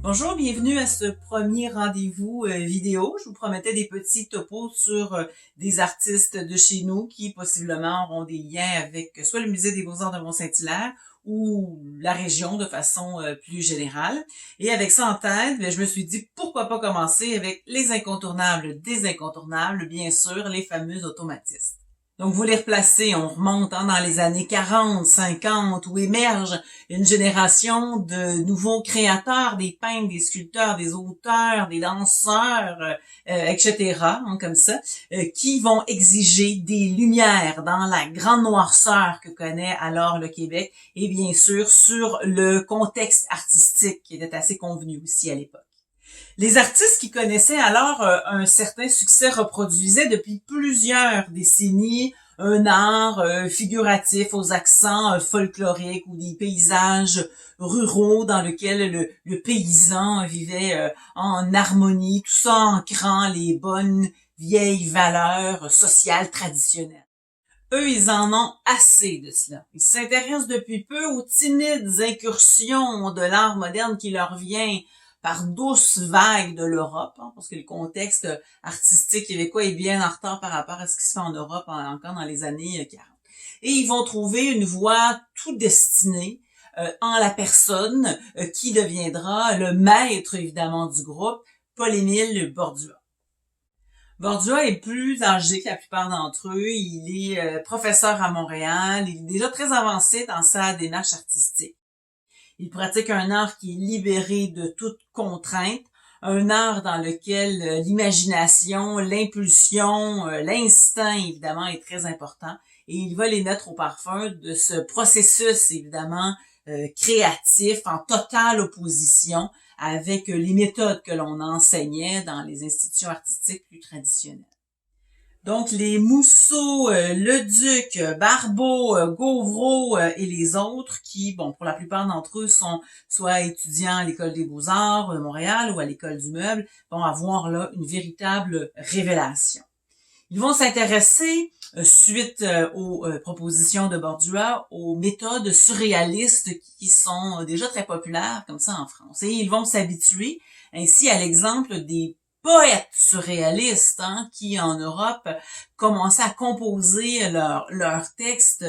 Bonjour, bienvenue à ce premier rendez-vous vidéo. Je vous promettais des petits topos sur des artistes de chez nous qui possiblement auront des liens avec soit le Musée des Beaux-Arts de Mont-Saint-Hilaire ou la région de façon plus générale. Et avec ça en tête, je me suis dit pourquoi pas commencer avec les incontournables des incontournables, bien sûr, les fameux automatistes. Donc, vous les replacez, on remonte dans les années 40, 50, où émerge une génération de nouveaux créateurs, des peintres, des sculpteurs, des auteurs, des danseurs, etc., comme ça, qui vont exiger des lumières dans la grande noirceur que connaît alors le Québec, et bien sûr sur le contexte artistique qui était assez convenu aussi à l'époque. Les artistes qui connaissaient alors un certain succès reproduisaient depuis plusieurs décennies un art figuratif aux accents folkloriques ou des paysages ruraux dans lesquels le paysan vivait en harmonie, tout ça ancrant les bonnes vieilles valeurs sociales traditionnelles. Eux, ils en ont assez de cela. Ils s'intéressent depuis peu aux timides incursions de l'art moderne qui leur vient par douces vagues de l'Europe, parce que le contexte artistique québécois est bien en retard par rapport à ce qui se fait en Europe encore dans les années 40. Et ils vont trouver une voie tout destinée en la personne qui deviendra le maître, évidemment, du groupe, Paul-Émile Bordua. Bordua est plus âgé que la plupart d'entre eux. Il est professeur à Montréal. Il est déjà très avancé dans sa démarche artistique. Il pratique un art qui est libéré de toute contrainte, un art dans lequel l'imagination, l'impulsion, l'instinct, évidemment, est très important. Et il va les mettre au parfum de ce processus, évidemment, créatif, en totale opposition avec les méthodes que l'on enseignait dans les institutions artistiques plus traditionnelles. Donc, les Mousseau, Leduc, Barbeau, Gauvreau et les autres qui, pour la plupart d'entre eux, sont soit étudiants à l'École des Beaux-Arts de Montréal ou à l'École du Meuble, vont avoir là une véritable révélation. Ils vont s'intéresser, suite aux propositions de Bordua, aux méthodes surréalistes qui sont déjà très populaires comme ça en France. Et ils vont s'habituer ainsi à l'exemple des poètes surréalistes qui, en Europe, commençaient à composer leurs textes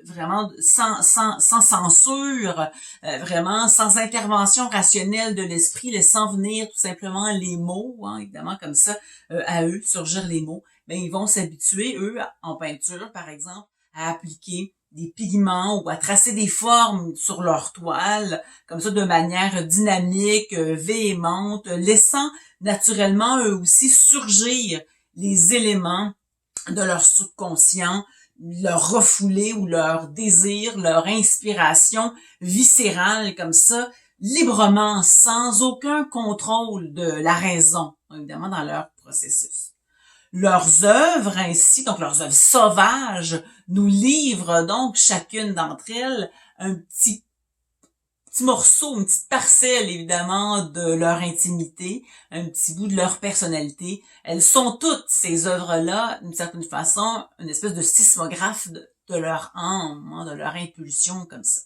vraiment sans censure, vraiment sans intervention rationnelle de l'esprit, laissant venir tout simplement les mots, évidemment comme ça, à eux, surgir les mots. Mais ils vont s'habituer, eux, en peinture, par exemple, à appliquer des pigments ou à tracer des formes sur leur toile, comme ça de manière dynamique, véhémente, laissant naturellement eux aussi surgir les éléments de leur subconscient, leur refoulé ou leur désir, leur inspiration viscérale comme ça, librement, sans aucun contrôle de la raison, évidemment dans leur processus. Leurs œuvres ainsi, donc leurs œuvres sauvages, nous livrent donc chacune d'entre elles un petit morceau, une petite parcelle évidemment de leur intimité, un petit bout de leur personnalité. Elles sont toutes, ces œuvres-là, d'une certaine façon, une espèce de sismographe de leur âme, de leur impulsion comme ça.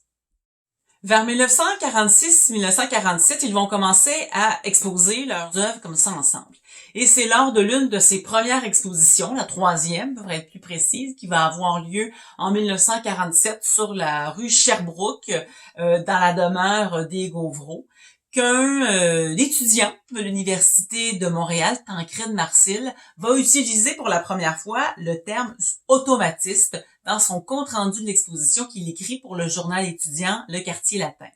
Vers 1946-1947, ils vont commencer à exposer leurs œuvres comme ça ensemble. Et c'est lors de l'une de ces premières expositions, la troisième, pour être plus précise, qui va avoir lieu en 1947 sur la rue Sherbrooke, dans la demeure des Gauvreau, qu'un étudiant de l'Université de Montréal, Tancred Marcil, va utiliser pour la première fois le terme automatiste dans son compte-rendu de l'exposition qu'il écrit pour le journal étudiant Le Quartier Latin.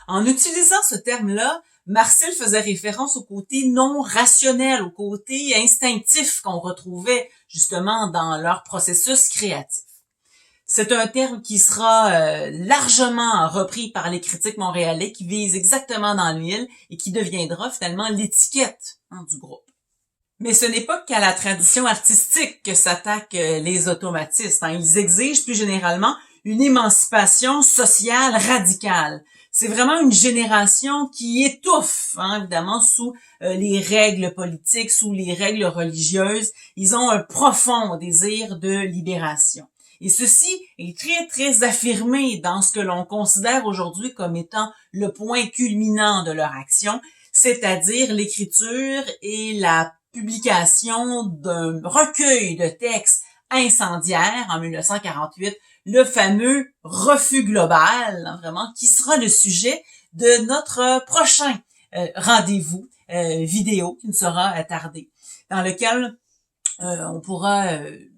En utilisant ce terme-là, Marcil faisait référence au côté non rationnel, au côté instinctif qu'on retrouvait justement dans leur processus créatif. C'est un terme qui sera largement repris par les critiques montréalais qui visent exactement dans l'huile et qui deviendra finalement l'étiquette du groupe. Mais ce n'est pas qu'à la tradition artistique que s'attaquent les automatistes. Ils exigent plus généralement une émancipation sociale radicale. C'est vraiment une génération qui étouffe, évidemment, sous les règles politiques, sous les règles religieuses. Ils ont un profond désir de libération. Et ceci est très, très affirmé dans ce que l'on considère aujourd'hui comme étant le point culminant de leur action, c'est-à-dire l'écriture et la publication d'un recueil de textes incendiaires en 1948, le fameux refus global, hein, vraiment, qui sera le sujet de notre prochain rendez-vous vidéo qui ne sera tardé, dans lequel on pourra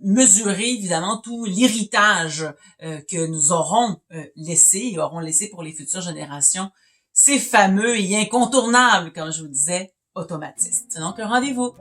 mesurer évidemment tout l'héritage que nous aurons laissé pour les futures générations, ces fameux et incontournables, comme je vous disais, automatistes. Donc, un rendez-vous.